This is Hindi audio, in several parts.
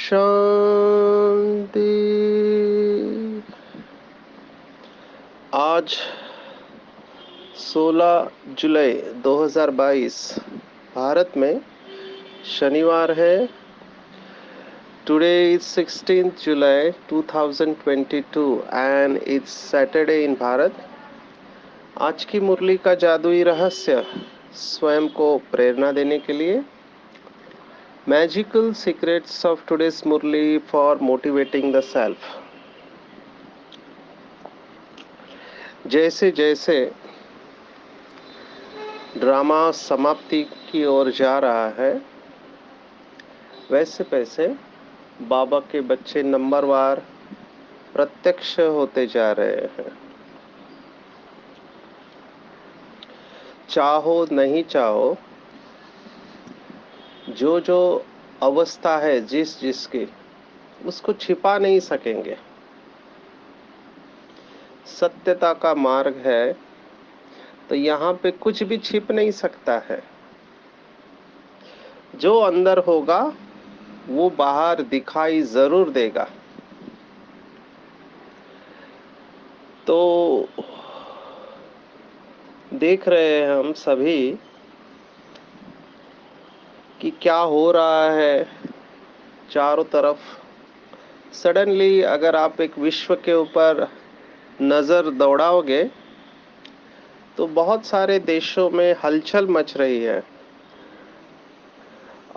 शांति। आज 16 जुलाई 2022 भारत में शनिवार है। Today is 16th July 2022 and it's Saturday in Bharat. आज की मुरली का जादुई रहस्य स्वयं को प्रेरणा देने के लिए magical secrets of today's Murli for motivating the self. जैसे जैसे ड्रामा समाप्ति की ओर जा रहा है, वैसे वैसे बाबा के बच्चे नंबरवार प्रत्यक्ष होते जा रहे हैं। चाहो नहीं चाहो, जो जो अवस्था है जिस जिसकी, उसको छिपा नहीं सकेंगे। सत्यता का मार्ग है, तो यहाँ पे कुछ भी छिप नहीं सकता है। जो अंदर होगा वो बाहर दिखाई जरूर देगा। तो देख रहे हैं हम सभी कि क्या हो रहा है चारों तरफ। सडनली अगर आप एक विश्व के ऊपर नजर दौड़ाओगे तो बहुत सारे देशों में हलचल मच रही है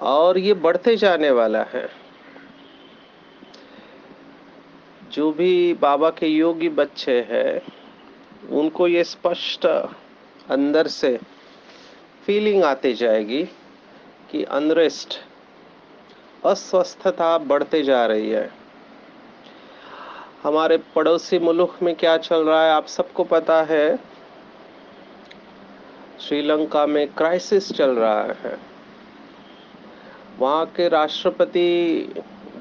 और ये बढ़ते जाने वाला है। जो भी बाबा के योगी बच्चे हैं उनको ये स्पष्ट अंदर से फीलिंग आती जाएगी कि अनरेस्ट, अस्वस्थता बढ़ते जा रही है। हमारे पड़ोसी मुल्क में क्या चल रहा है आप सबको पता है। श्रीलंका में क्राइसिस चल रहा है। वहाँ के राष्ट्रपति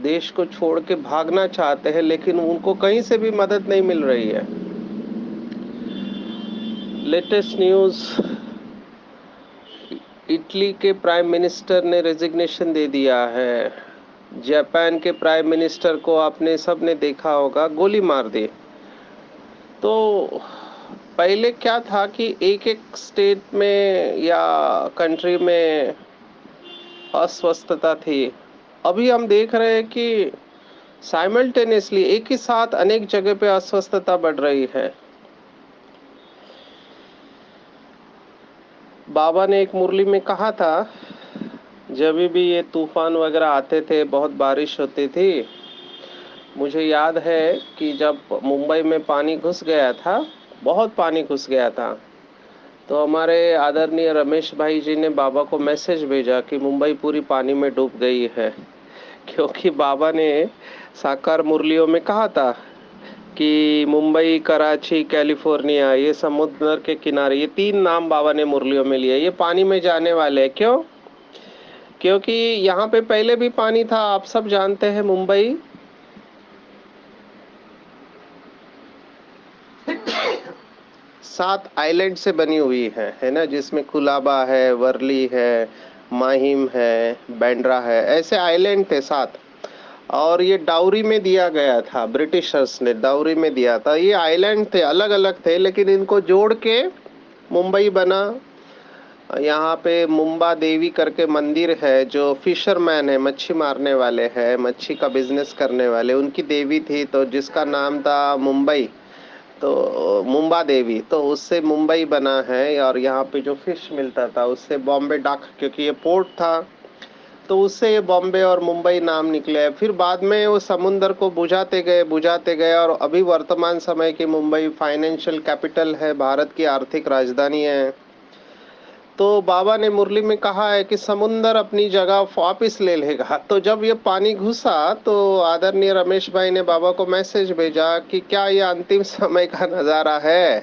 देश को छोड़ के भागना चाहते हैं, लेकिन उनको कहीं से भी मदद नहीं मिल रही है। लेटेस्ट न्यूज़, इटली के प्राइम मिनिस्टर ने रेजिग्नेशन दे दिया है। जापान के प्राइम मिनिस्टर को आपने सबने देखा होगा, गोली मार दी। तो पहले क्या था कि एक एक स्टेट में या कंट्री में अस्वस्थता थी। अभी हम देख रहे हैं कि साइमल्टेनियसली एक ही साथ अनेक जगह पे अस्वस्थता बढ़ रही है। बाबा ने एक मुरली में कहा था, जब भी ये तूफान वगैरह आते थे, बहुत बारिश होती थी, मुझे याद है कि जब मुंबई में पानी घुस गया था, बहुत पानी घुस गया था, तो हमारे आदरणीय रमेश भाई जी ने बाबा को मैसेज भेजा कि मुंबई पूरी पानी में डूब गई है। क्योंकि बाबा ने साकार मुरलियों में कहा था कि मुंबई, कराची, कैलिफोर्निया, ये समुद्र के किनारे, ये 3 नाम बाबा ने मुरलियों में लिए। ये पानी में जाने वाले हैं। क्यों? क्योंकि यहाँ पे पहले भी पानी था। आप सब जानते हैं मुंबई 7 आइलैंड से बनी हुई है ना, जिसमें कुलाबा है, वर्ली है, माहिम है, बैंड्रा है, ऐसे आइलैंड थे 7। और ये डाउरी में दिया गया था, ब्रिटिशर्स ने डाउरी में दिया था। ये आइलैंड थे, अलग अलग थे, लेकिन इनको जोड़ के मुंबई बना। यहाँ पे मुंबा देवी करके मंदिर है, जो फिशरमैन है, मच्छी मारने वाले हैं, मच्छी का बिजनेस करने वाले, उनकी देवी थी, तो जिसका नाम था मुंबई, तो मुंबा देवी, तो उससे मुंबई बना है। और यहाँ पे जो फिश मिलता था उससे बॉम्बे डाक, क्योंकि ये पोर्ट था, तो उससे ये बॉम्बे और मुंबई नाम निकले। फिर बाद में वो समुंदर को बुझाते गए और अभी वर्तमान समय की मुंबई फाइनेंशियल कैपिटल है, भारत की आर्थिक राजधानी है। तो बाबा ने मुरली में कहा है कि समुंदर अपनी जगह वापिस ले लेगा। तो जब ये पानी घुसा तो आदरणीय रमेश भाई ने बाबा को मैसेज भेजा कि क्या ये अंतिम समय का नज़ारा है।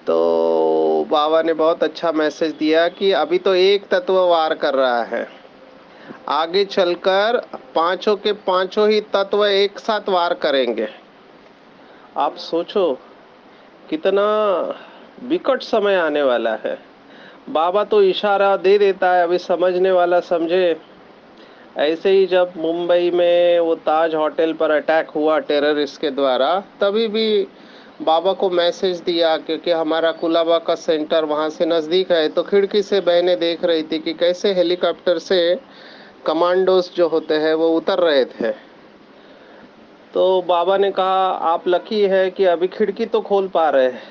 तो बाबा ने बहुत अच्छा मैसेज दिया कि अभी तो एक तत्व वार कर रहा है, आगे चलकर पांचों के पांचों ही तत्व एक साथ वार करेंगे। आप सोचो कितना विकट समय आने वाला है। बाबा तो इशारा दे देता है, अभी समझने वाला समझे। ऐसे ही जब मुंबई में वो ताज होटल पर अटैक हुआ टेररिस्ट के द्वारा, तभी भी बाबा को मैसेज दिया, क्योंकि हमारा कुलाबा का सेंटर वहाँ से नज़दीक है। तो खिड़की से बहनें देख रही थी कि कैसे हेलीकॉप्टर से कमांडोज जो होते हैं वो उतर रहे थे। तो बाबा ने कहा आप लकी है कि अभी खिड़की तो खोल पा रहे हैं,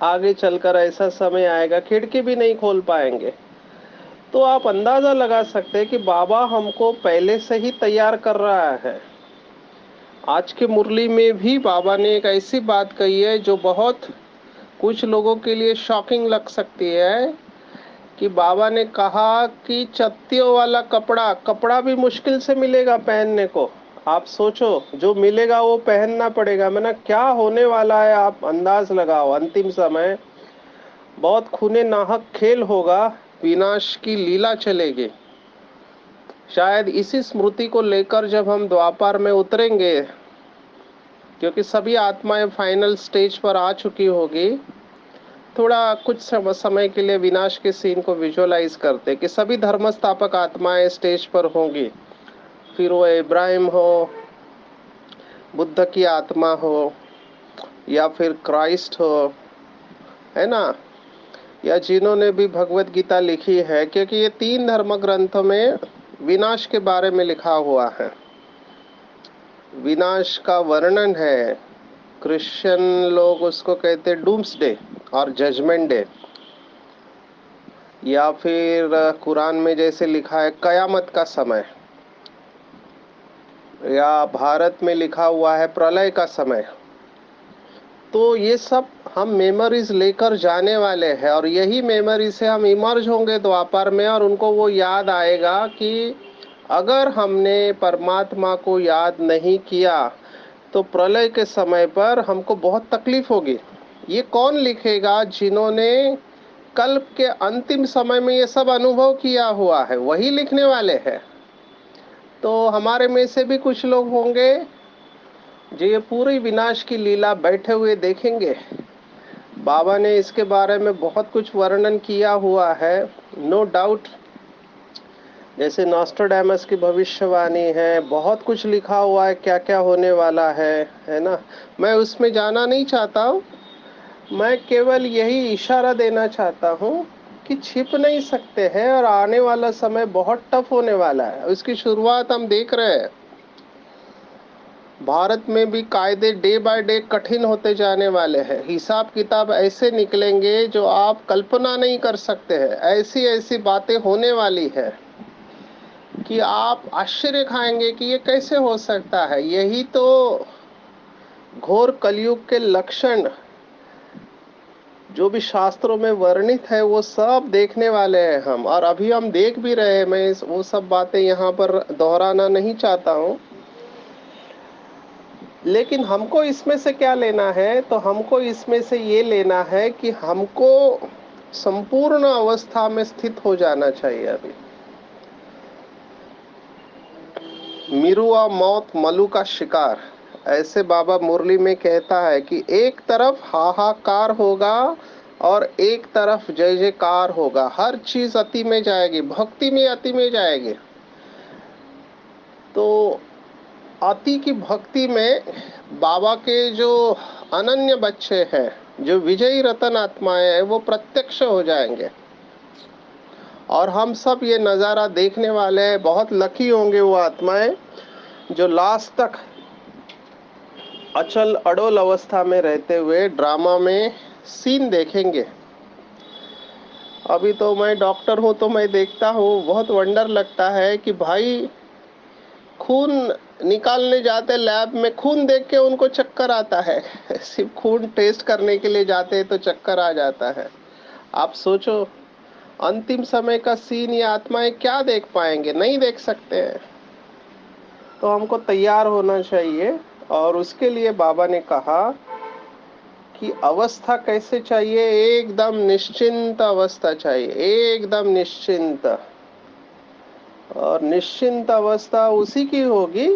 आगे चलकर ऐसा समय आएगा खिड़की भी नहीं खोल पाएंगे। तो आप अंदाजा लगा सकते हैं कि बाबा हमको पहले से ही तैयार कर रहा है। आज के मुरली में भी बाबा ने एक ऐसी बात कही है जो बहुत कुछ लोगों के लिए शॉकिंग लग सकती है, कि बाबा ने कहा कि चत्तियों वाला कपड़ा कपड़ा भी मुश्किल से मिलेगा पहनने को। आप सोचो, जो मिलेगा वो पहनना पड़ेगा। मैंने क्या होने वाला है आप अंदाज लगाओ। अंतिम समय बहुत खूने नाहक खेल होगा, विनाश की लीला चलेगी। शायद इसी स्मृति को लेकर जब हम द्वापर में उतरेंगे, क्योंकि सभी आत्माएं फाइनल स्टेज पर आ चुकी होगी, थोड़ा कुछ समय के लिए विनाश के सीन को विजुअलाइज करते कि सभी धर्म स्थापक आत्माएं स्टेज पर होंगी। फिर वो इब्राहिम हो, बुद्ध की आत्मा हो, या फिर क्राइस्ट हो, है ना, या जिन्होंने भी भगवत गीता लिखी है, क्योंकि ये तीन धर्म ग्रंथों में विनाश के बारे में लिखा हुआ है। विनाश का वर्णन है। क्रिश्चियन लोग उसको कहते हैं डूम्सडे और जजमेंट डे, या फिर कुरान में जैसे लिखा है कयामत का समय, या भारत में लिखा हुआ है प्रलय का समय। तो ये सब हम मेमोरीज लेकर जाने वाले हैं, और यही मेमोरी से हम इमर्ज होंगे द्वापर में, और उनको वो याद आएगा कि अगर हमने परमात्मा को याद नहीं किया तो प्रलय के समय पर हमको बहुत तकलीफ होगी। ये कौन लिखेगा? जिन्होंने कल्प के अंतिम समय में ये सब अनुभव किया हुआ है, वही लिखने वाले हैं। तो हमारे में से भी कुछ लोग होंगे जो ये पूरी विनाश की लीला बैठे हुए देखेंगे। बाबा ने इसके बारे में बहुत कुछ वर्णन किया हुआ है, नो डाउट। जैसे नॉस्ट्राडामस की भविष्यवाणी है, बहुत कुछ लिखा हुआ है क्या क्या होने वाला है ना। मैं उसमें जाना नहीं चाहता हूँ, मैं केवल यही इशारा देना चाहता हूँ कि छिप नहीं सकते हैं, और आने वाला समय बहुत टफ होने वाला है। उसकी शुरुआत हम देख रहे हैं। भारत में भी कायदे डे बाय डे कठिन होते जाने वाले हैं। हिसाब किताब ऐसे निकलेंगे जो आप कल्पना नहीं कर सकते हैं। ऐसी ऐसी बातें होने वाली है कि आप आश्चर्य खाएंगे कि ये कैसे हो सकता है। यही तो घोर कलयुग के लक्षण जो भी शास्त्रों में वर्णित है वो सब देखने वाले हैं हम, और अभी हम देख भी रहे हैं। मैं वो सब बातें यहाँ पर दोहराना नहीं चाहता हूँ, लेकिन हमको इसमें से क्या लेना है? तो हमको इसमें से ये लेना है कि हमको संपूर्ण अवस्था में स्थित हो जाना चाहिए। अभी मिरुआ मौत मलू का शिकार, ऐसे बाबा मुरली में कहता है कि एक तरफ हाहाकार होगा और एक तरफ जय जयकार होगा। हर चीज अति में जाएगी, भक्ति में अति में जाएगी। तो अति की भक्ति में बाबा के जो अनन्य बच्चे हैं, जो विजयी रतन आत्माएं हैं, वो प्रत्यक्ष हो जाएंगे, और हम सब ये नज़ारा देखने वाले हैं। बहुत लकी होंगे वो आत्माएं जो लास्ट तक अचल अडोल अवस्था में रहते हुए ड्रामा में सीन देखेंगे। अभी तो मैं डॉक्टर हूँ तो मैं देखता हूँ, बहुत वंडर लगता है कि भाई खून निकालने जाते लैब में, खून देख के उनको चक्कर आता है। सिर्फ खून टेस्ट करने के लिए जाते हैं तो चक्कर आ जाता है। आप सोचो, अंतिम समय का सीन ये आत्माएं क्या देख पाएंगे? नहीं देख सकते हैं। तो हमको तैयार होना चाहिए। और उसके लिए बाबा ने कहा कि अवस्था कैसे चाहिए? एकदम निश्चिंत अवस्था चाहिए, एकदम निश्चिंत। और निश्चिंत अवस्था उसी की होगी,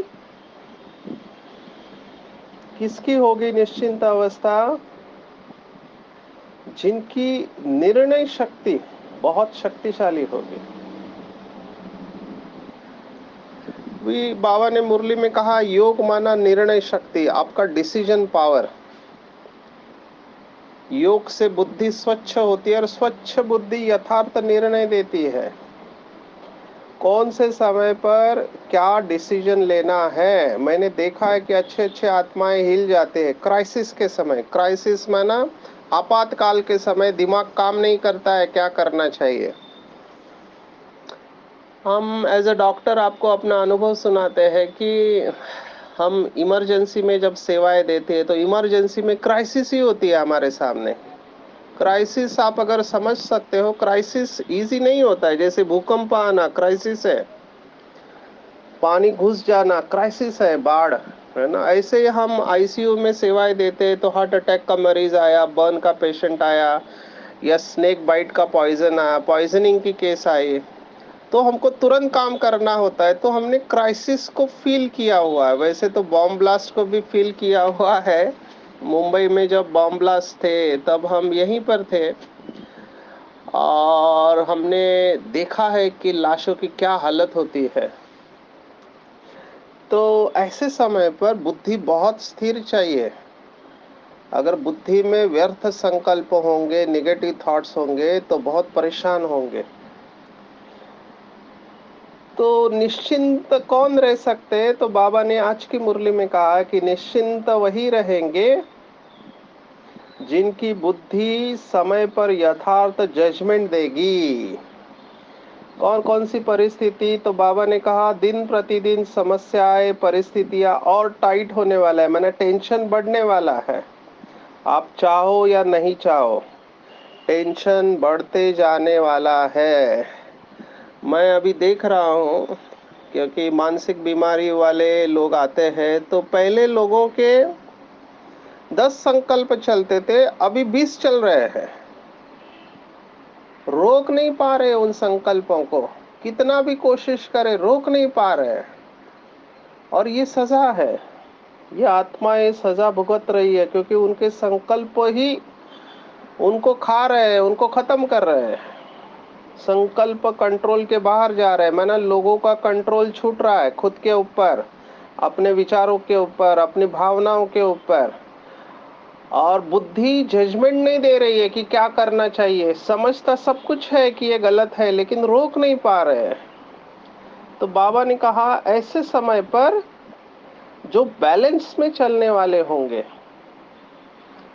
किसकी होगी निश्चिंत अवस्था? जिनकी निर्णय शक्ति बहुत शक्तिशाली होगी। भी बाबा ने मुरली में कहा, योग माना निर्णय शक्ति, आपका डिसीजन पावर। योग से बुद्धि स्वच्छ होती है और स्वच्छ बुद्धि यथार्थ निर्णय देती है। कौन से समय पर क्या डिसीजन लेना है? मैंने देखा है कि अच्छे अच्छे आत्माएं हिल जाते हैं क्राइसिस के समय। क्राइसिस माना आपातकाल के समय दिमाग काम नहीं करता है, क्या करना चाहिए। हम एज अ डॉक्टर आपको अपना अनुभव सुनाते हैं कि हम इमरजेंसी में जब सेवाएं देते हैं तो इमरजेंसी में क्राइसिस ही होती है हमारे सामने। क्राइसिस आप अगर समझ सकते हो, क्राइसिस इजी नहीं होता है। जैसे भूकंप आना क्राइसिस है, पानी घुस जाना क्राइसिस है, बाढ़ है ना। ऐसे ही हम आईसीयू में सेवाएं देते हैं तो हार्ट अटैक का मरीज आया, बर्न का पेशेंट आया, या स्नेक बाइट का पॉइजन आया, पॉइजनिंग की केस आई, तो हमको तुरंत काम करना होता है। तो हमने क्राइसिस को फील किया हुआ है। वैसे तो बॉम्ब ब्लास्ट को भी फील किया हुआ है। मुंबई में जब बॉम्ब ब्लास्ट थे तब हम यहीं पर थे और हमने देखा है कि लाशों की क्या हालत होती है। तो ऐसे समय पर बुद्धि बहुत स्थिर चाहिए। अगर बुद्धि में व्यर्थ संकल्प होंगे, निगेटिव थॉट्स होंगे तो बहुत परेशान होंगे। तो निश्चिंत कौन रह सकते हैं? तो बाबा ने आज की मुरली में कहा कि निश्चिंत वही रहेंगे जिनकी बुद्धि समय पर यथार्थ जजमेंट देगी। कौन कौन सी परिस्थिति? तो बाबा ने कहा दिन प्रतिदिन समस्याएं, परिस्थितियां और टाइट होने वाला है, माने टेंशन बढ़ने वाला है। आप चाहो या नहीं चाहो, टेंशन बढ़ते जाने वाला है। मैं अभी देख रहा हूँ, क्योंकि मानसिक बीमारी वाले लोग आते हैं तो पहले लोगों के 10 संकल्प चलते थे, अभी 20 चल रहे हैं। रोक नहीं पा रहे उन संकल्पों को, कितना भी कोशिश करे रोक नहीं पा रहे। और ये सजा है, ये आत्माएं सजा भुगत रही है, क्योंकि उनके संकल्प ही उनको खा रहे हैं, उनको खत्म कर रहे हैं। संकल्प कंट्रोल के बाहर जा रहे हैं, माना लोगों का कंट्रोल छूट रहा है खुद के ऊपर, अपने विचारों के ऊपर, अपनी भावनाओं के ऊपर। और बुद्धि जजमेंट नहीं दे रही है कि क्या करना चाहिए। समझता सब कुछ है कि ये गलत है, लेकिन रोक नहीं पा रहे हैं। तो बाबा ने कहा ऐसे समय पर जो बैलेंस में चलने वाले होंगे,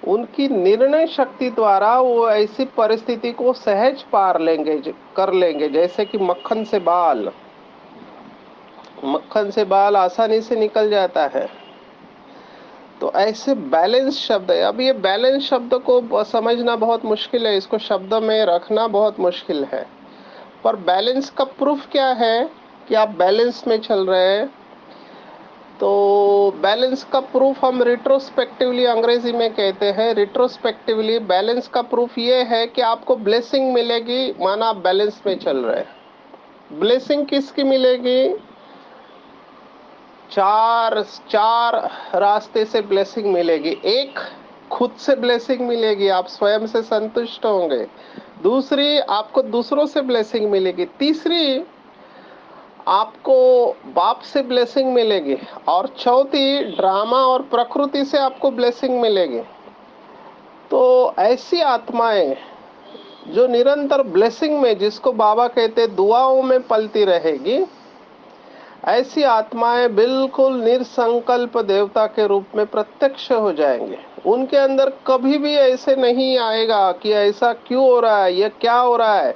उनकी निर्णय शक्ति द्वारा वो ऐसी परिस्थिति को सहज पार लेंगे, कर लेंगे। जैसे कि मक्खन से बाल, मक्खन से बाल आसानी से निकल जाता है। तो ऐसे बैलेंस शब्द है। अब ये बैलेंस शब्द को समझना बहुत मुश्किल है, इसको शब्दों में रखना बहुत मुश्किल है। पर बैलेंस का प्रूफ क्या है कि आप बैलेंस में चल रहे हैं? तो बैलेंस का प्रूफ हम रिट्रोस्पेक्टिवली अंग्रेजी में कहते हैं। रिट्रोस्पेक्टिवली बैलेंस का प्रूफ ये है कि आपको ब्लेसिंग मिलेगी, माना आप बैलेंस में चल रहे हैं। ब्लेसिंग किसकी मिलेगी? चार चार रास्ते से ब्लेसिंग मिलेगी। एक, खुद से ब्लेसिंग मिलेगी, आप स्वयं से संतुष्ट होंगे। दूसरी, आपको दूसरों से ब्लेसिंग मिलेगी। तीसरी, आपको बाप से ब्लेसिंग मिलेगी। और चौथी, ड्रामा और प्रकृति से आपको ब्लेसिंग मिलेगी। तो ऐसी आत्माएं जो निरंतर ब्लेसिंग में, जिसको बाबा कहते दुआओं में पलती रहेगी, ऐसी आत्माएं बिल्कुल निरसंकल्प देवता के रूप में प्रत्यक्ष हो जाएंगे। उनके अंदर कभी भी ऐसे नहीं आएगा कि ऐसा क्यों हो रहा है, ये क्या हो रहा है।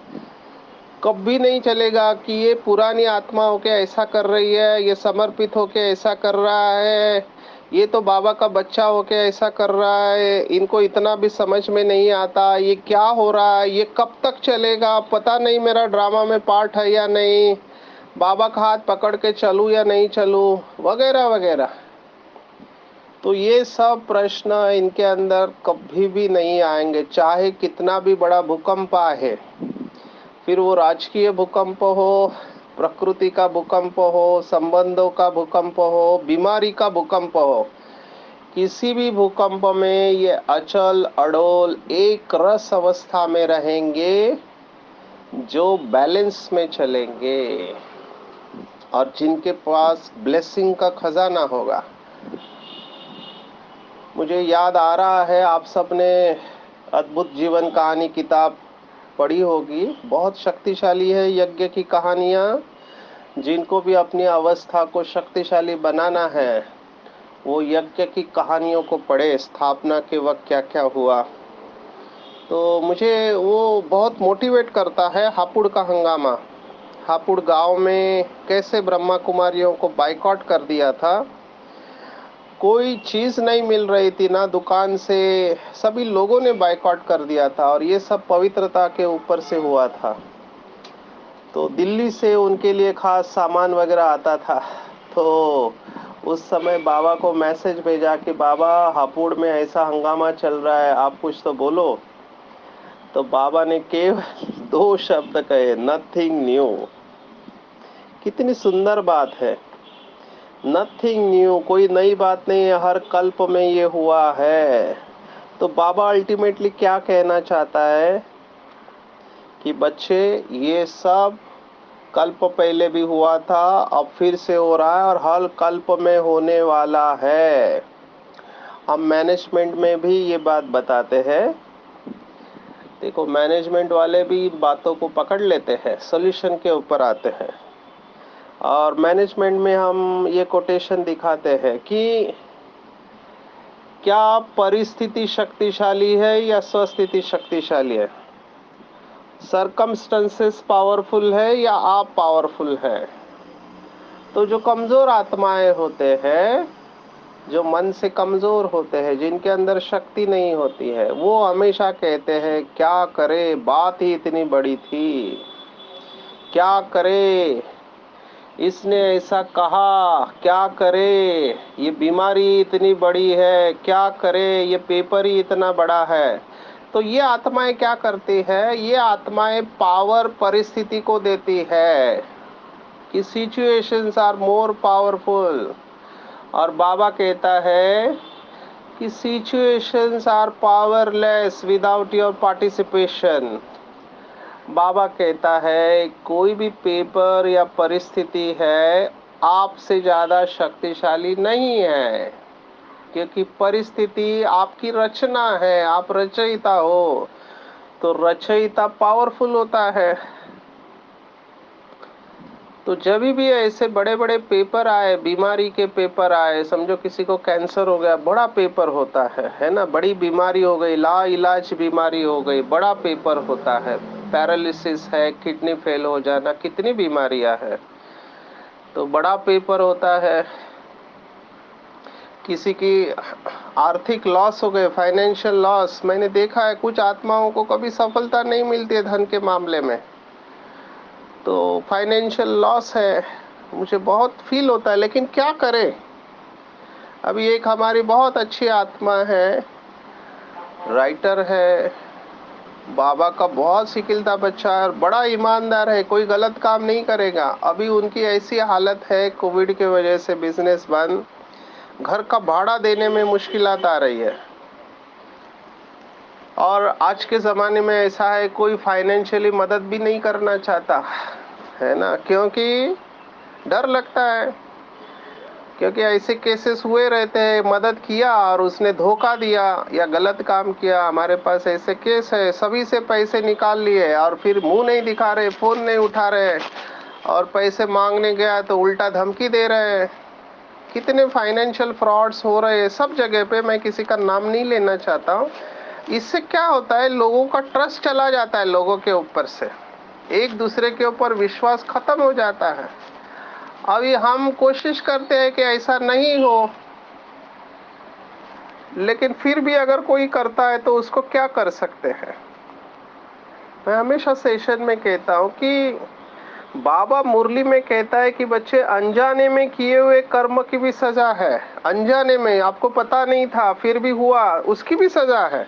कभी नहीं चलेगा कि ये पुरानी आत्मा होके ऐसा कर रही है, ये समर्पित होके ऐसा कर रहा है, ये तो बाबा का बच्चा होके ऐसा कर रहा है, इनको इतना भी समझ में नहीं आता, ये क्या हो रहा है, ये कब तक चलेगा, पता नहीं मेरा ड्रामा में पार्ट है या नहीं, बाबा का हाथ पकड़ के चलूं या नहीं चलूं, वगैरह वगैरह। तो ये सब प्रश्न इनके अंदर कभी भी नहीं आएंगे, चाहे कितना भी बड़ा भूकंप आए, फिर वो राजकीय भूकंप हो, प्रकृति का भूकंप हो, संबंधों का भूकंप हो, बीमारी का भूकंप हो, किसी भी भूकंप में ये अचल अडोल एक रस अवस्था में रहेंगे, जो बैलेंस में चलेंगे और जिनके पास ब्लेसिंग का खजाना होगा। मुझे याद आ रहा है, आप सबने अद्भुत जीवन कहानी किताब पढ़ी होगी, बहुत शक्तिशाली है यज्ञ की कहानियां। जिनको भी अपनी अवस्था को शक्तिशाली बनाना है, वो यज्ञ की कहानियों को पढ़े, स्थापना के वक्त क्या क्या हुआ। तो मुझे वो बहुत मोटिवेट करता है। हापुड़ का हंगामा, हापुड़ गांव में कैसे ब्रह्मा कुमारियों को बाइकआउट कर दिया था, कोई चीज नहीं मिल रही थी ना दुकान से, सभी लोगों ने बाइकआउट कर दिया था, और ये सब पवित्रता के ऊपर से हुआ था। तो दिल्ली से उनके लिए खास सामान वगैरह आता था। तो उस समय बाबा को मैसेज भेजा कि बाबा, हापुड़ में ऐसा हंगामा चल रहा है, आप कुछ तो बोलो। तो बाबा ने केवल 2 शब्द कहे, नथिंग न्यू। कितनी सुंदर बात है, नथिंग न्यू, कोई नई बात नहीं है, हर कल्प में ये हुआ है। तो बाबा अल्टीमेटली क्या कहना चाहता है कि बच्चे, ये सब कल्प पहले भी हुआ था, अब फिर से हो रहा है, और हर कल्प में होने वाला है। हम मैनेजमेंट में भी ये बात बताते हैं। देखो, मैनेजमेंट वाले भी बातों को पकड़ लेते हैं, सॉल्यूशन के ऊपर आते हैं। और मैनेजमेंट में हम ये कोटेशन दिखाते हैं कि क्या परिस्थिति शक्तिशाली है या स्वस्थिति शक्तिशाली है, सरकमस्टेंसेस पावरफुल है या आप पावरफुल है। तो जो कमजोर आत्माएं होते हैं, जो मन से कमजोर होते हैं, जिनके अंदर शक्ति नहीं होती है, वो हमेशा कहते हैं क्या करे, बात ही इतनी बड़ी थी, क्या करे, इसने ऐसा कहा, क्या करे, ये बीमारी इतनी बड़ी है, क्या करे, ये पेपर ही इतना बड़ा है। तो ये आत्माएं क्या करती है, ये आत्माएं पावर परिस्थिति को देती है कि सिचुएशंस आर मोर पावरफुल। और बाबा कहता है कि situations are powerless without your participation. बाबा कहता है कोई भी पेपर या परिस्थिति है आपसे ज्यादा शक्तिशाली नहीं है, क्योंकि परिस्थिति आपकी रचना है, आप रचयिता हो, तो रचयिता पावरफुल होता है। तो जब भी ऐसे बड़े बड़े पेपर आए, बीमारी के पेपर आए, समझो किसी को कैंसर हो गया, बड़ा पेपर होता है ना, बड़ी बीमारी हो गई, ला इलाज बीमारी हो गई, बड़ा पेपर होता है, पैरालिसिस है, किडनी फेल हो जाना, कितनी बीमारियां हैं, तो बड़ा पेपर होता है। किसी की आर्थिक लॉस हो गए, फाइनेंशियल लॉस, मैंने देखा है कुछ आत्माओं को कभी सफलता नहीं मिलती है धन के मामले में, तो फाइनेंशियल लॉस है, मुझे बहुत फील होता है, लेकिन क्या करें। अभी एक हमारी बहुत अच्छी आत्मा है, राइटर है, बाबा का बहुत सिकिलता बच्चा है और बड़ा ईमानदार है, कोई गलत काम नहीं करेगा। अभी उनकी ऐसी हालत है, कोविड के वजह से बिजनेस बंद, घर का भाड़ा देने में मुश्किलात आ रही है। और आज के ज़माने में ऐसा है, कोई फाइनेंशियली मदद भी नहीं करना चाहता है ना, क्योंकि डर लगता है, क्योंकि ऐसे केसेस हुए रहते हैं, मदद किया और उसने धोखा दिया या गलत काम किया। हमारे पास ऐसे केस है, सभी से पैसे निकाल लिए और फिर मुंह नहीं दिखा रहे, फोन नहीं उठा रहे, और पैसे मांगने गया तो उल्टा धमकी दे रहे हैं। कितने फाइनेंशियल फ्रॉड्स हो रहे हैं सब जगह पे, मैं किसी का नाम नहीं लेना चाहता हूँ। इससे क्या होता है, लोगों का ट्रस्ट चला जाता है, लोगों के ऊपर से एक दूसरे के ऊपर विश्वास खत्म हो जाता है। अभी हम कोशिश करते हैं कि ऐसा नहीं हो, लेकिन फिर भी अगर कोई करता है तो उसको क्या कर सकते हैं। मैं हमेशा सेशन में कहता हूँ कि बाबा मुरली में कहता है कि बच्चे, अनजाने में किए हुए कर्म की भी सजा है। अनजाने में आपको पता नहीं था फिर भी हुआ, उसकी भी सजा है।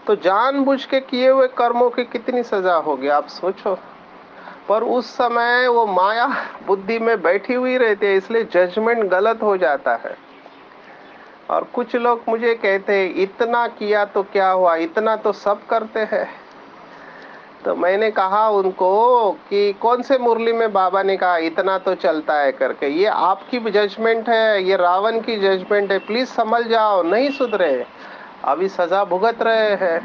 तो जानबूझ के किए हुए कर्मों की कितनी सजा होगी आप सोचो। पर उस समय वो माया बुद्धि में बैठी हुई रहती है, इसलिए जजमेंट गलत हो जाता है। और कुछ लोग मुझे कहते हैं इतना किया तो क्या हुआ, इतना तो सब करते हैं। तो मैंने कहा उनको कि कौन से मुरली में बाबा ने कहा इतना तो चलता है करके। ये आपकी जजमेंट है, ये रावण की जजमेंट है, प्लीज समझ जाओ। नहीं सुधरे, अभी सजा भुगत रहे हैं।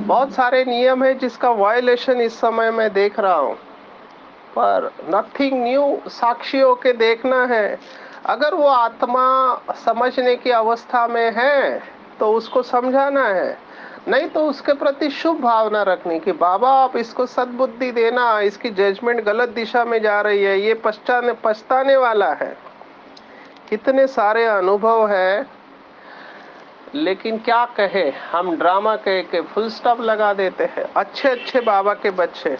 बहुत सारे नियम है जिसका वायलेशन इस समय मैं देख रहा हूँ, पर नथिंग न्यू, साक्षियों के देखना है। अगर वो आत्मा समझने की अवस्था में है तो उसको समझाना है, नहीं तो उसके प्रति शुभ भावना रखनी कि बाबा आप इसको सद्बुद्धि देना, इसकी जजमेंट गलत दिशा में जा रही है, ये पछताने वाला है। कितने सारे अनुभव है, लेकिन क्या कहे, हम ड्रामा कह के फुल स्टॉप लगा देते हैं। अच्छे अच्छे बाबा के बच्चे,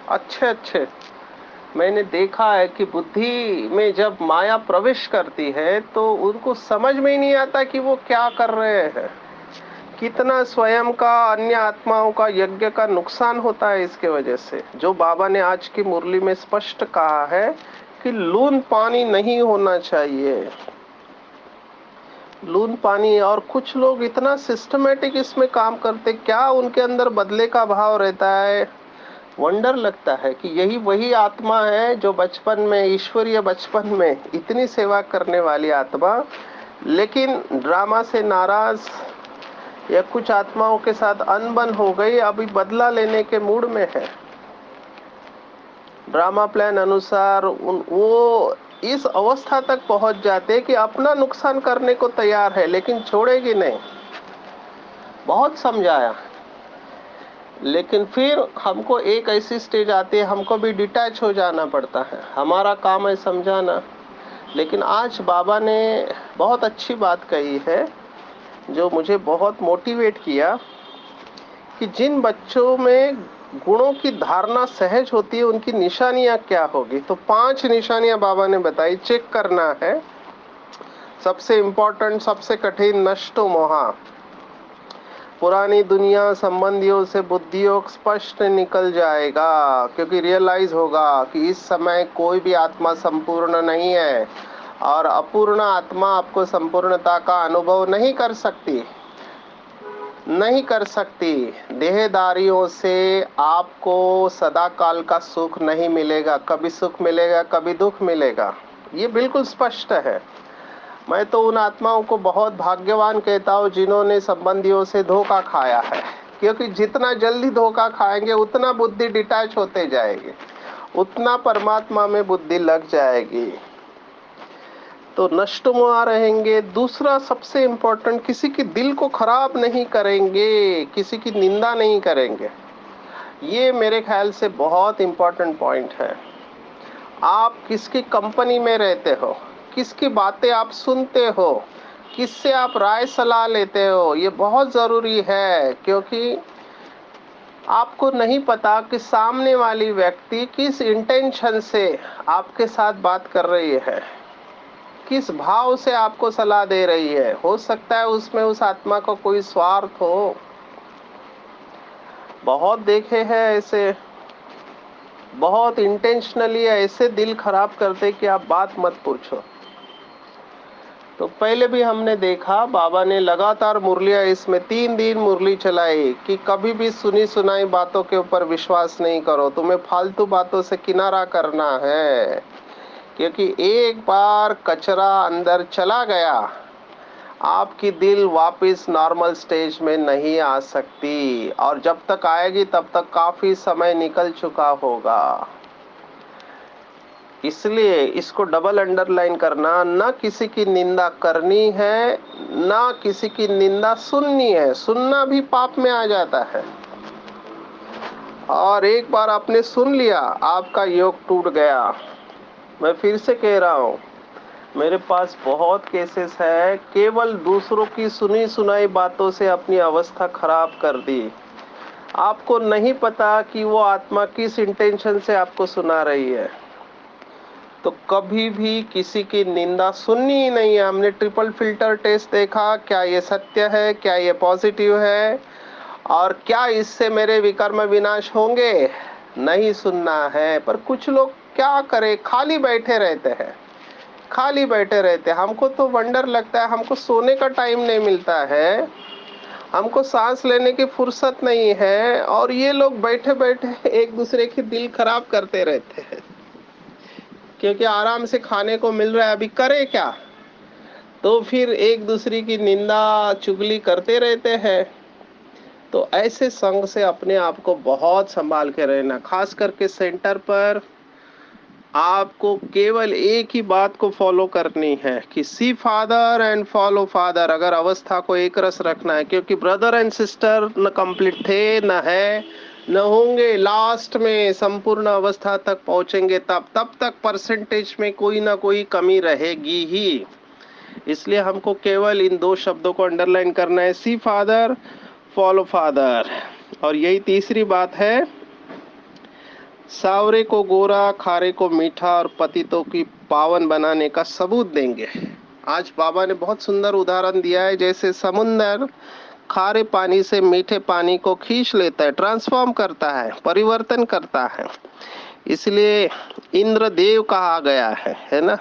अच्छे अच्छे, मैंने देखा है कि बुद्धि में जब माया प्रवेश करती है तो उनको समझ में ही नहीं आता कि वो क्या कर रहे हैं। कितना स्वयं का, अन्य आत्माओं का, यज्ञ का नुकसान होता है इसके वजह से। जो बाबा ने आज की मुरली में स्पष्ट कहा है कि लून पानी नहीं होना चाहिए, लून पानी। और कुछ लोग इतना सिस्टमेटिक इसमें काम करते, क्या उनके अंदर बदले का भाव रहता है। वंडर लगता है कि यही वही आत्मा है जो बचपन में, ईश्वरीय बचपन में इतनी सेवा करने वाली आत्मा, लेकिन ड्रामा से नाराज या कुछ आत्माओं के साथ अनबन हो गई, अभी बदला लेने के मूड में है। ड्रामा प्लान अनुसार वो इस अवस्था तक पहुंच जाते कि अपना नुकसान करने को तैयार है, लेकिन छोड़ेगी नहीं। बहुत समझाया, लेकिन फिर हमको एक ऐसी स्टेज आती है, हमको भी डिटैच हो जाना पड़ता है। हमारा काम है समझाना। लेकिन आज बाबा ने बहुत अच्छी बात कही है जो मुझे बहुत मोटिवेट किया कि जिन बच्चों में गुणों की धारणा सहज होती है उनकी निशानियां क्या होगी। तो 5 निशानियां बाबा ने बताई, चेक करना है। सबसे इम्पोर्टेंट, सबसे कठिन, नष्टो मोहा। पुरानी दुनिया संबंधियों से बुद्धियोग स्पष्ट निकल जाएगा, क्योंकि रियलाइज होगा कि इस समय कोई भी आत्मा संपूर्ण नहीं है और अपूर्ण आत्मा आपको संपूर्णता का अनुभव नहीं कर सकती, नहीं कर सकती। देहदारियों से आपको सदा काल का सुख नहीं मिलेगा, कभी सुख मिलेगा कभी दुख मिलेगा, ये बिल्कुल स्पष्ट है। मैं तो उन आत्माओं को बहुत भाग्यवान कहता हूँ जिन्होंने संबंधियों से धोखा खाया है, क्योंकि जितना जल्दी धोखा खाएंगे उतना बुद्धि डिटैच होते जाएगी, उतना परमात्मा में बुद्धि लग जाएगी, तो नष्ट मुआ रहेंगे। दूसरा सबसे इम्पोर्टेंट, किसी की दिल को खराब नहीं करेंगे, किसी की निंदा नहीं करेंगे। ये मेरे ख्याल से बहुत इम्पोर्टेंट पॉइंट है। आप किसकी कंपनी में रहते हो, किसकी बातें आप सुनते हो, किससे आप राय सलाह लेते हो, ये बहुत जरूरी है। क्योंकि आपको नहीं पता कि सामने वाली व्यक्ति किस इंटेंशन से आपके साथ बात कर रही है, किस भाव से आपको सलाह दे रही है। हो सकता है उसमें उस आत्मा को कोई स्वार्थ हो। बहुत देखे हैं ऐसे, बहुत इंटेंशनली ऐसे दिल खराब करते कि आप बात मत पूछो। तो पहले भी हमने देखा, बाबा ने लगातार मुरलियां इसमें 3 दिन मुरली चलाई कि कभी भी सुनी सुनाई बातों के ऊपर विश्वास नहीं करो, तुम्हें फालतू बातों से किनारा करना है। क्योंकि एक बार कचरा अंदर चला गया, आपकी दिल वापस नॉर्मल स्टेज में नहीं आ सकती, और जब तक आएगी तब तक काफी समय निकल चुका होगा। इसलिए इसको डबल अंडरलाइन करना, ना किसी की निंदा करनी है, ना किसी की निंदा सुननी है। सुनना भी पाप में आ जाता है, और एक बार आपने सुन लिया, आपका योग टूट गया। मैं फिर से कह रहा हूं, मेरे पास बहुत केसेस है, केवल दूसरों की सुनी सुनाई बातों से अपनी अवस्था खराब कर दी। आपको नहीं पता कि वो आत्मा किस इंटेंशन से आपको सुना रही है। तो कभी भी किसी की निंदा सुननी ही नहीं है। हमने ट्रिपल फिल्टर टेस्ट देखा, क्या ये सत्य है, क्या ये पॉजिटिव है, और क्या इससे मेरे विकर्म विनाश होंगे। नहीं सुनना है। पर कुछ लोग क्या करें, खाली बैठे रहते हैं, खाली बैठे रहते हैं। हमको तो वंडर लगता है, हमको सोने का टाइम नहीं मिलता है, हमको सांस लेने की फुर्सत नहीं है, और ये लोग बैठे बैठे एक दूसरे की दिल खराब करते रहते हैं, क्योंकि आराम से खाने को मिल रहा है। अभी करे क्या? तो फिर एक दूसरे की निंदा चुगली करते रहते हैं। तो ऐसे संग से अपने आप को बहुत संभाल के रहना। खास करके सेंटर पर आपको केवल एक ही बात को फॉलो करनी है कि सी फादर एंड फॉलो फादर। अगर अवस्था को एक रस रखना है, क्योंकि ब्रदर एंड सिस्टर न कंप्लीट थे, न है, न होंगे। लास्ट में संपूर्ण अवस्था तक पहुंचेंगे, तब तक परसेंटेज में कोई ना कोई कमी रहेगी ही। इसलिए हमको केवल इन दो शब्दों को अंडरलाइन करना है, सी फादर, फॉलो फादर। और यही तीसरी बात है, सावरे को गोरा, खारे को मीठा, और पतितों की पावन बनाने का सबूत देंगे। आज बाबा ने बहुत सुंदर उदाहरण दिया है, जैसे समुंदर खारे पानी से मीठे पानी को खींच लेता है, ट्रांसफॉर्म करता है, परिवर्तन करता है। इसलिए इंद्रदेव कहा गया है ना।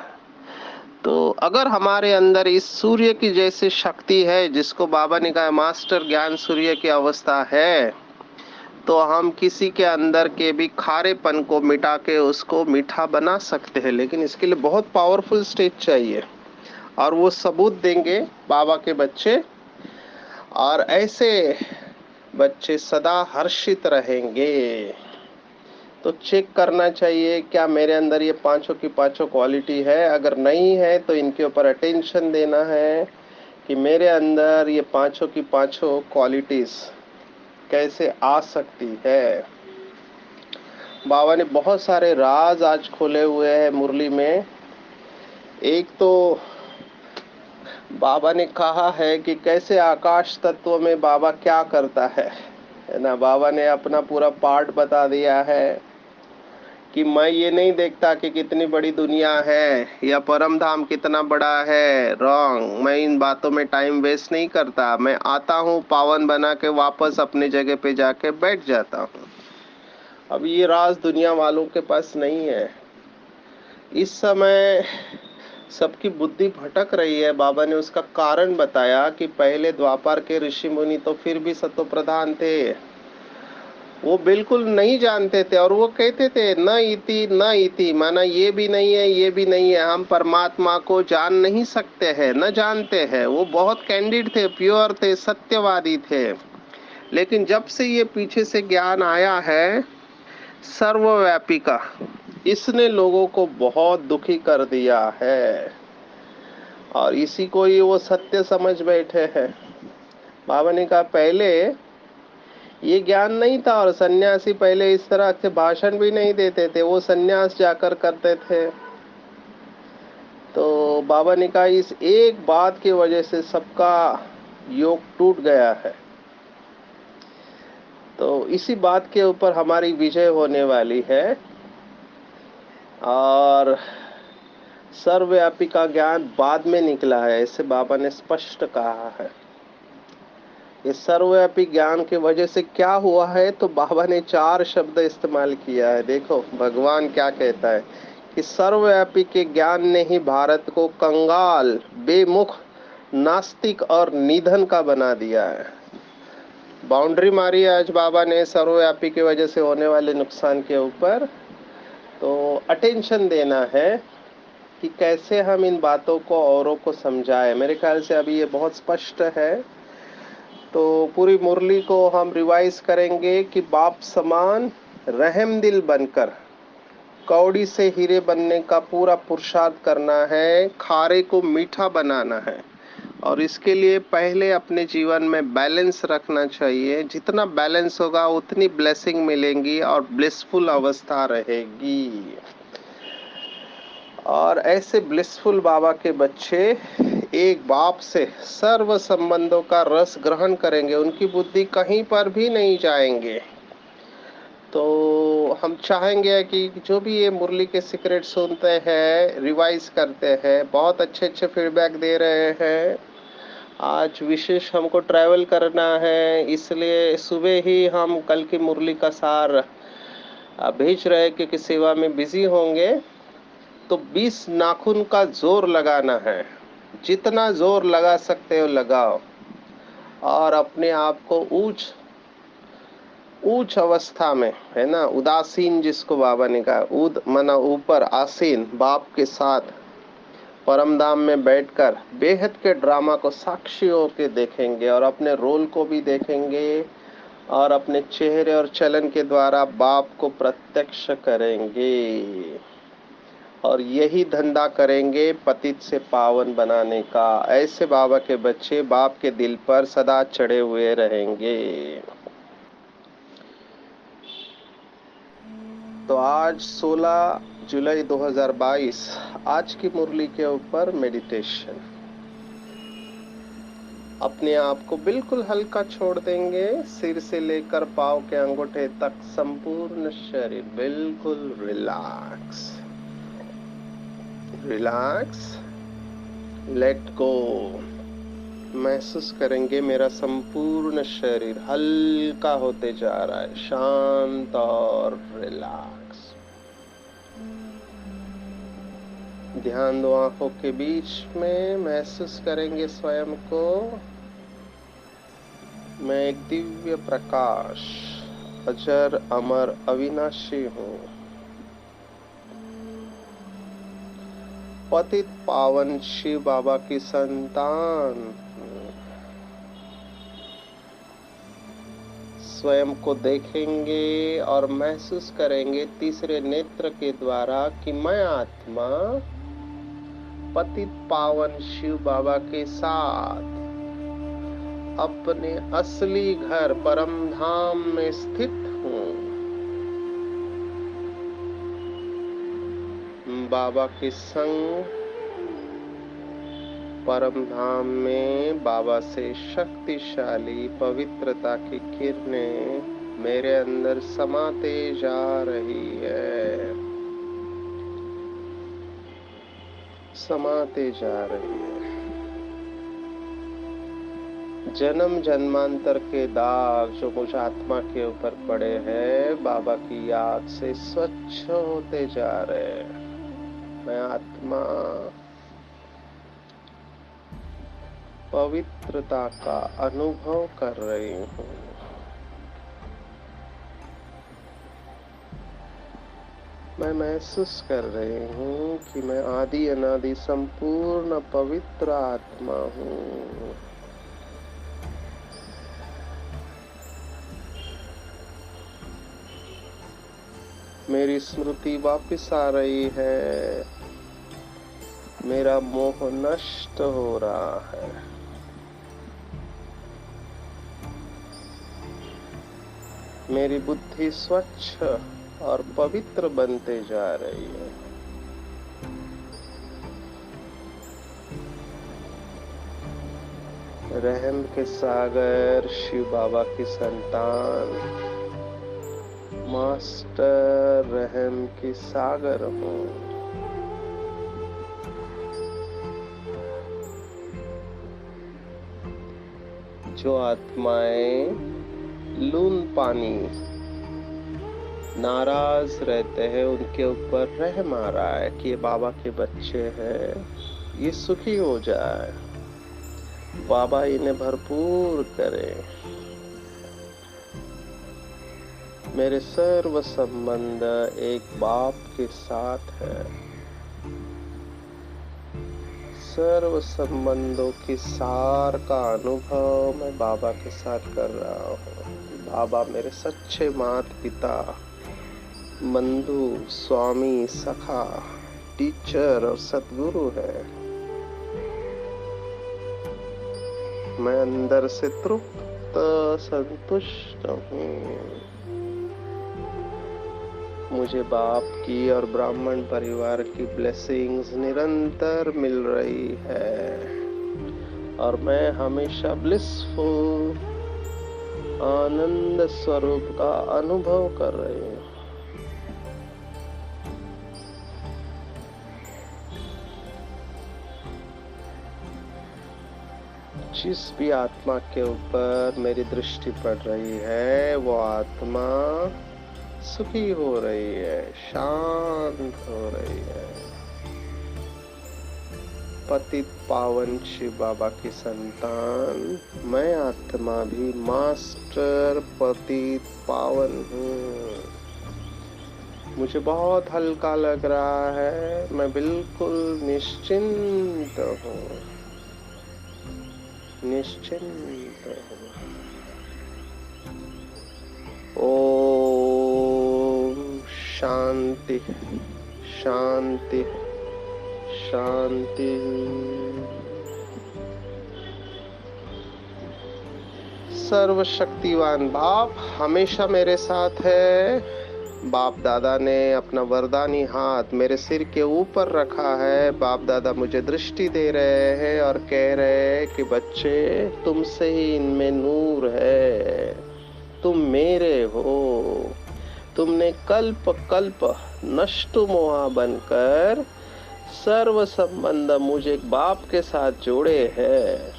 तो अगर हमारे अंदर इस सूर्य की जैसी शक्ति है, जिसको बाबा ने कहा मास्टर ज्ञान सूर्य की अवस्था है, तो हम किसी के अंदर के भी खारेपन को मिटा के उसको मीठा बना सकते हैं। लेकिन इसके लिए बहुत पावरफुल स्टेज चाहिए, और वो सबूत देंगे बाबा के बच्चे। और ऐसे बच्चे सदा हर्षित रहेंगे। तो चेक करना चाहिए, क्या मेरे अंदर ये पांचों की पांचों क्वालिटी है। अगर नहीं है तो इनके ऊपर अटेंशन देना है कि मेरे अंदर ये पांचों की पांचों क्वालिटीज कैसे आ सकती है। बाबा ने बहुत सारे राज आज खोले हुए हैं मुरली में। एक तो बाबा ने कहा है कि कैसे आकाश तत्व में बाबा क्या करता है ना। बाबा ने अपना पूरा पार्ट बता दिया है कि मैं ये नहीं देखता कि कितनी बड़ी दुनिया है या परम धाम कितना बड़ा है। रॉन्ग। मैं इन बातों में टाइम वेस्ट नहीं करता। मैं आता हूँ, पावन बना के वापस अपनी जगह पे जाके बैठ जाता हूँ। अब ये राज दुनिया वालों के पास नहीं है। इस समय सबकी बुद्धि भटक रही है। बाबा ने उसका कारण बताया कि पहले द्वापर के ऋषि मुनि तो फिर भी सतो प्रधान थे, वो बिल्कुल नहीं जानते थे, और वो कहते थे न इति न इति, माना ये भी नहीं है, ये भी नहीं है, हम परमात्मा को जान नहीं सकते हैं, न जानते हैं। वो बहुत कैंडिड थे, प्योर थे, सत्यवादी थे। लेकिन जब से ये पीछे से ज्ञान आया है सर्वव्यापी का, इसने लोगों को बहुत दुखी कर दिया है, और इसी को ही वो सत्य समझ बैठे हैं। बाबा ने कहा पहले ये ज्ञान नहीं था, और सन्यासी पहले इस तरह से भाषण भी नहीं देते थे, वो सन्यास जाकर करते थे। तो बाबा ने कहा इस एक बात की वजह से सबका योग टूट गया है। तो इसी बात के ऊपर हमारी विजय होने वाली है, और सर्वव्यापी का ज्ञान बाद में निकला है, ऐसे बाबा ने स्पष्ट कहा है। इस सर्वव्यापी ज्ञान की वजह से क्या हुआ है, तो बाबा ने 4 शब्द इस्तेमाल किया है। देखो भगवान क्या कहता है कि सर्वव्यापी के ज्ञान ने ही भारत को कंगाल, बेमुख, नास्तिक और निधन का बना दिया है। बाउंड्री मारी है आज बाबा ने सर्वव्यापी की वजह से होने वाले नुकसान के ऊपर। तो अटेंशन देना है। कि कैसे हम इन बातों को औरों को समझाएं। मेरे ख्याल से अभी ये बहुत स्पष्ट है। तो पूरी मुरली को हम रिवाइज करेंगे कि बाप समान रहमदिल बनकर कौड़ी से हीरे बनने का पूरा पुरुषार्थ करना है, खारे को मीठा बनाना है। और इसके लिए पहले अपने जीवन में बैलेंस रखना चाहिए। जितना बैलेंस होगा उतनी ब्लेसिंग मिलेंगी और ब्लिसफुल अवस्था रहेगी। और ऐसे ब्लिसफुल बाबा के बच्चे एक बाप से सर्व संबंधों का रस ग्रहण करेंगे, उनकी बुद्धि कहीं पर भी नहीं जाएंगे। तो हम चाहेंगे कि जो भी ये मुरली के सीक्रेट सुनते हैं, रिवाइज करते हैं, बहुत अच्छे अच्छे फीडबैक दे रहे हैं। आज विशेष हमको ट्रैवल करना है, इसलिए सुबह ही हम कल की मुरली का सार भेज रहे हैं, क्योंकि सेवा में बिजी होंगे। तो 20 नाखून का जोर लगाना है, जितना जोर लगा सकते हो लगाओ, और अपने आप को ऊंच अवस्था में, है ना, उदासीन जिसको बाबा ने कहा, उद मना ऊपर, आसीन बाप के साथ परम धाम में बैठकर बेहद के ड्रामा को साक्षी होकर देखेंगे और अपने रोल को भी देखेंगे और अपने चेहरे और चलन के द्वारा बाप को प्रत्यक्ष करेंगे। और यही धंधा करेंगे पतित से पावन बनाने का। ऐसे बाबा के बच्चे बाप के दिल पर सदा चढ़े हुए रहेंगे। तो आज 16 जुलाई 2022, आज की मुरली के ऊपर मेडिटेशन। अपने आप को बिल्कुल हल्का छोड़ देंगे, सिर से लेकर पांव के अंगूठे तक संपूर्ण शरीर बिल्कुल रिलैक्स रिलैक्स, लेट गो। महसूस करेंगे मेरा संपूर्ण शरीर हल्का होते जा रहा है, शांत और रिलैक्स। ध्यान दो आंखों के बीच में, महसूस करेंगे स्वयं को मैं एक दिव्य प्रकाश, अजर अमर अविनाशी हूँ, पतित पावन शिव बाबा की संतान। स्वयं को देखेंगे और महसूस करेंगे तीसरे नेत्र के द्वारा कि मैं आत्मा पतित पावन शिव बाबा के साथ अपने असली घर परम धाम में स्थित हूँ। बाबा के संग परम धाम में बाबा से शक्तिशाली पवित्रता की किरणें मेरे अंदर समाते जा रही है, समाते जा रही है। जन्म जन्मांतर के दाग जो मुझ आत्मा के ऊपर पड़े हैं, बाबा की याद से स्वच्छ होते जा रहे हैं। मैं आत्मा पवित्रता का अनुभव कर रही हूँ। मैं महसूस कर रही हूँ कि मैं आदि अनादि संपूर्ण पवित्र आत्मा हूँ। मेरी स्मृति वापस आ रही है, मेरा मोह नष्ट हो रहा है। मेरी बुद्धि स्वच्छ और पवित्र बनते जा रही है। रहम के सागर शिव बाबा की संतान, मास्टर रहम की सागर हूँ। जो आत्माएं लून पानी नाराज रहते हैं, उनके ऊपर रहम आ रहा है कि ये बाबा के बच्चे हैं, ये सुखी हो जाए, बाबा इन्हें भरपूर करे। मेरे सर्व संबंध एक बाप के साथ है। सर्व संबंधों की सार का अनुभव मैं बाबा के साथ कर रहा हूँ। बाबा मेरे सच्चे माता पिता, बंधु, स्वामी, सखा, टीचर और सद्गुरु है। मैं अंदर से तृप्त, संतुष्ट हूँ। मुझे बाप की और ब्राह्मण परिवार की ब्लेसिंग्स निरंतर मिल रही है और मैं हमेशा ब्लिसफुल आनंद स्वरूप का अनुभव कर रही हूँ। जिस भी आत्मा के ऊपर मेरी दृष्टि पड़ रही है वो आत्मा सुखी हो रही है, शांत हो रही है। पतित पावन शिव बाबा की संतान मैं आत्मा भी मास्टर पतित पावन हूँ। मुझे बहुत हल्का लग रहा है, मैं बिल्कुल निश्चिंत हूँ, निश्चिंत हूँ। ओम शांति शांति शांति। सर्वशक्तिवान बाप हमेशा मेरे साथ है। बाप दादा ने अपना वरदानी हाथ मेरे सिर के ऊपर रखा है। बाप दादा मुझे दृष्टि दे रहे हैं और कह रहे हैं कि बच्चे तुमसे ही इनमें नूर है, तुम मेरे हो। तुमने कल्प कल्प नष्ट मोहा बनकर सर्व संबंध मुझे एक बाप के साथ जोड़े हैं।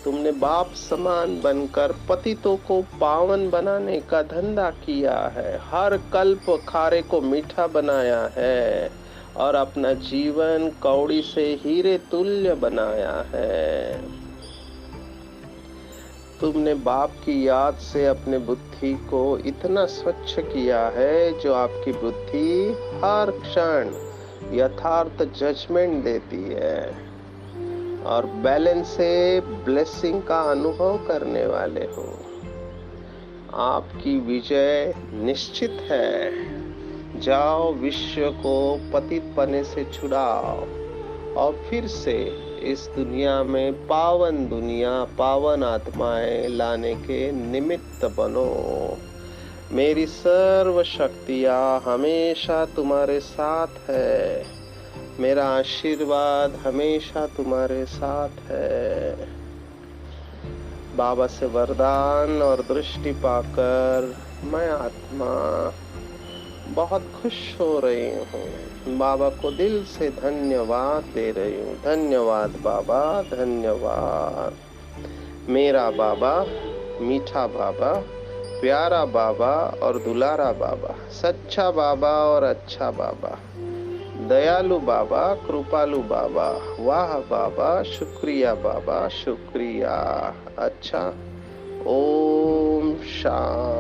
तुमने बाप समान बनकर पतितों को पावन बनाने का धंधा किया है। हर कल्प खारे को मीठा बनाया है और अपना जीवन कौड़ी से हीरे तुल्य बनाया है। तुमने बाप की याद से अपने बुद्धि को इतना स्वच्छ किया है जो आपकी बुद्धि हर क्षण यथार्थ जजमेंट देती है और बैलेंस से ब्लेसिंग का अनुभव करने वाले हो। आपकी विजय निश्चित है। जाओ विश्व को पतित पने से छुड़ाओ और फिर से इस दुनिया में पावन दुनिया, पावन आत्माएं लाने के निमित्त बनो। मेरी सर्व शक्तियां हमेशा तुम्हारे साथ है। मेरा आशीर्वाद हमेशा तुम्हारे साथ है। बाबा से वरदान और दृष्टि पाकर मैं आत्मा बहुत खुश हो रही हूँ। बाबा को दिल से धन्यवाद दे रही हूँ। धन्यवाद बाबा, धन्यवाद। मेरा बाबा, मीठा बाबा, प्यारा बाबा और दुलारा बाबा, सच्चा बाबा और अच्छा बाबा, दयालु बाबा, कृपालु बाबा, वाह बाबा, शुक्रिया बाबा, शुक्रिया। अच्छा, ओम शांति।